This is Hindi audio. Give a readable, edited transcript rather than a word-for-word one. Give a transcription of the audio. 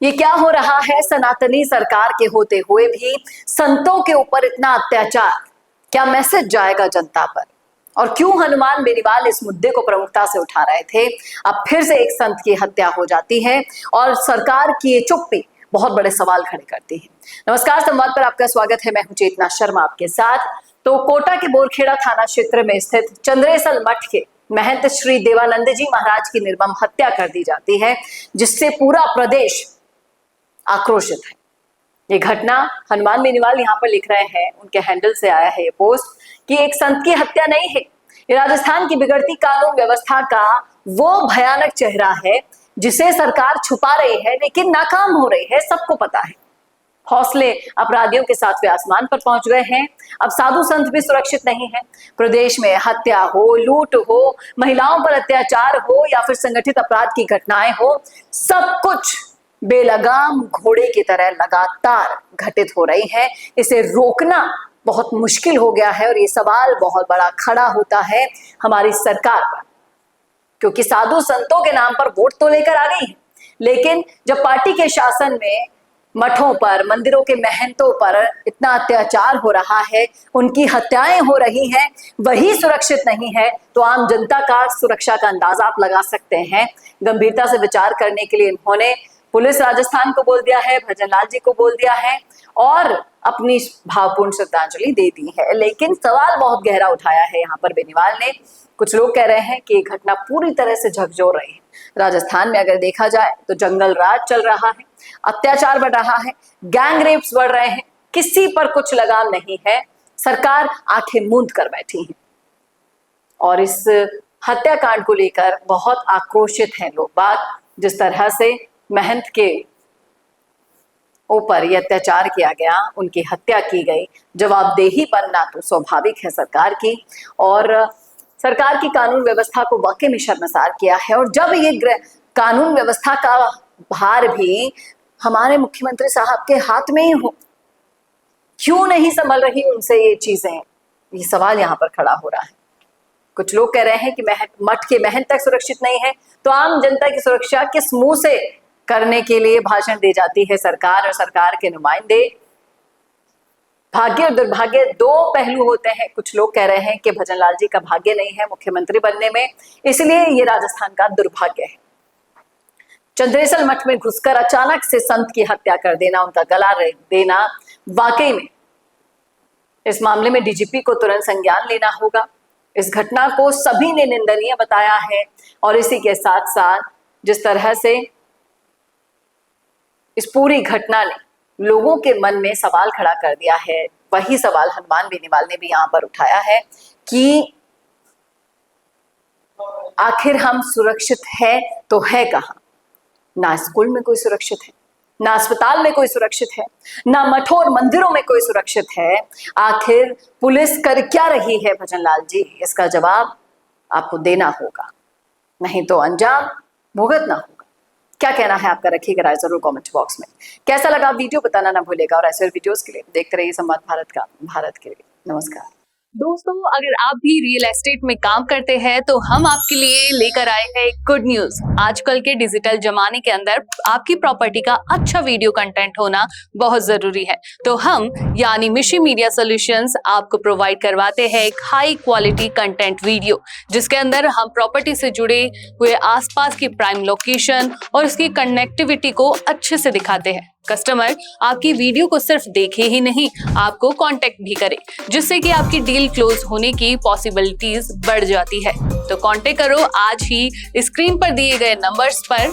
ये क्या हो रहा है? सनातनी सरकार के होते हुए भी संतों के ऊपर इतना अत्याचार, क्या मैसेज जाएगा जनता पर? और क्यों हनुमान बेनीवाल इस मुद्दे को प्रमुखता से उठा रहे थे? अब फिर से एक संत की हत्या हो जाती है और सरकार की ये चुप्पी बहुत बड़े सवाल खड़े करती है। नमस्कार, संवाद पर आपका स्वागत है। मैं हूं चेतना शर्मा आपके साथ। तो कोटा के बोरखेड़ा थाना क्षेत्र में स्थित चंद्रेसल मठ के महंत श्री देवानंद जी महाराज की निर्मम हत्या कर दी जाती है, जिससे पूरा प्रदेश आक्रोशित है। ये घटना हनुमान बेनीवाल यहाँ पर लिख रहे हैं, उनके हैंडल से आया है ये पोस्ट कि एक संत की हत्या नहीं है, ये राजस्थान की बिगड़ती कानून व्यवस्था का वो भयानक चेहरा है जिसे सरकार छुपा रही है लेकिन नाकाम हो रही है। सबको पता है। हौसले अपराधियों के साथ वे आसमान पर पहुंच गए हैं। अब साधु संत भी सुरक्षित नहीं है। प्रदेश में हत्या हो, लूट हो, महिलाओं पर अत्याचार हो या फिर संगठित अपराध की घटनाएं हो, सब कुछ बेलगाम घोड़े की तरह लगातार घटित हो रही है। इसे रोकना बहुत मुश्किल हो गया है और ये सवाल बहुत बड़ा खड़ा होता है हमारी सरकार पर, क्योंकि साधु संतों के नाम पर वोट तो लेकर आ गई है, लेकिन जब पार्टी के शासन में मठों पर, मंदिरों के महंतों पर इतना अत्याचार हो रहा है, उनकी हत्याएं हो रही हैं, वही सुरक्षित नहीं है, तो आम जनता का सुरक्षा का अंदाजा आप लगा सकते हैं। गंभीरता से विचार करने के लिए इन्होंने पुलिस राजस्थान को बोल दिया है, भजनलाल जी को बोल दिया है और अपनी भावपूर्ण श्रद्धांजलि दे दी है। लेकिन सवाल बहुत गहरा उठाया है यहाँ पर बेनीवाल ने। कुछ लोग कह रहे हैं कि ये घटना पूरी तरह से झकझोर रही है। राजस्थान में अगर देखा जाए तो जंगल राज चल रहा है, अत्याचार बढ़ रहा है, गैंग रेप्स बढ़ रहे हैं, किसी पर कुछ लगाम नहीं है। सरकार आंखें मूंद कर बैठी है और इस हत्याकांड को लेकर बहुत आक्रोशित हैं लोग बाग। जिस तरह से महंत के ऊपर यह अत्याचार किया गया, उनकी हत्या की गई, जवाबदेही बनना तो स्वाभाविक है सरकार की, और सरकार की कानून व्यवस्था को वाकई में शर्मसार किया है। और जब ये कानून व्यवस्था का भार भी हमारे मुख्यमंत्री साहब के हाथ में ही हो, क्यों नहीं संभल रही उनसे ये चीजें? ये सवाल यहाँ पर खड़ा हो रहा है। कुछ लोग कह रहे हैं कि मठ के महंत तक सुरक्षित नहीं है, तो आम जनता की सुरक्षा किस मुंह से करने के लिए भाषण दे जाती है सरकार और सरकार के नुमाइंदे? भाग्य और दुर्भाग्य दो पहलू होते हैं। कुछ लोग कह रहे हैं कि भजनलाल जी का भाग्य नहीं है मुख्यमंत्री बनने में, इसलिए ये राजस्थान का दुर्भाग्य है। चंद्रेसल मठ में घुसकर अचानक से संत की हत्या कर देना, उनका गला रेत देना, वाकई में इस मामले में डीजीपी को तुरंत संज्ञान लेना होगा। इस घटना को सभी ने निंदनीय बताया है और इसी के साथ साथ जिस तरह से इस पूरी घटना ने लोगों के मन में सवाल खड़ा कर दिया है, वही सवाल हनुमान बेनीवाल ने भी यहां पर उठाया है कि आखिर हम सुरक्षित है तो है कहां? ना स्कूल में कोई सुरक्षित है, ना अस्पताल में कोई सुरक्षित है, ना मठों और मंदिरों में कोई सुरक्षित है। आखिर पुलिस कर क्या रही है भजनलाल जी? इसका जवाब आपको देना होगा, नहीं तो अंजाम भुगतना होगा। क्या कहना है आपका? रखिएगा राय जरूर कमेंट बॉक्स में। कैसा लगा वीडियो बताना ना भूलेगा और ऐसे वीडियोस के लिए देखते रहिए संवाद भारत के लिए। नमस्कार दोस्तों, अगर आप भी रियल एस्टेट में काम करते हैं तो हम आपके लिए लेकर आए हैं एक गुड न्यूज। आजकल के डिजिटल जमाने के अंदर आपकी प्रॉपर्टी का अच्छा वीडियो कंटेंट होना बहुत जरूरी है। तो हम यानी मिशी मीडिया सॉल्यूशंस आपको प्रोवाइड करवाते हैं एक हाई क्वालिटी कंटेंट वीडियो, जिसके अंदर हम प्रॉपर्टी से जुड़े हुए आसपास की प्राइम लोकेशन और उसकी कनेक्टिविटी को अच्छे से दिखाते हैं। कस्टमर आपकी वीडियो को सिर्फ देखे ही नहीं, आपको कांटेक्ट भी करे, जिससे कि आपकी डील क्लोज होने की पॉसिबिलिटीज बढ़ जाती है। तो कांटेक्ट करो आज ही स्क्रीन पर दिए गए नंबर्स पर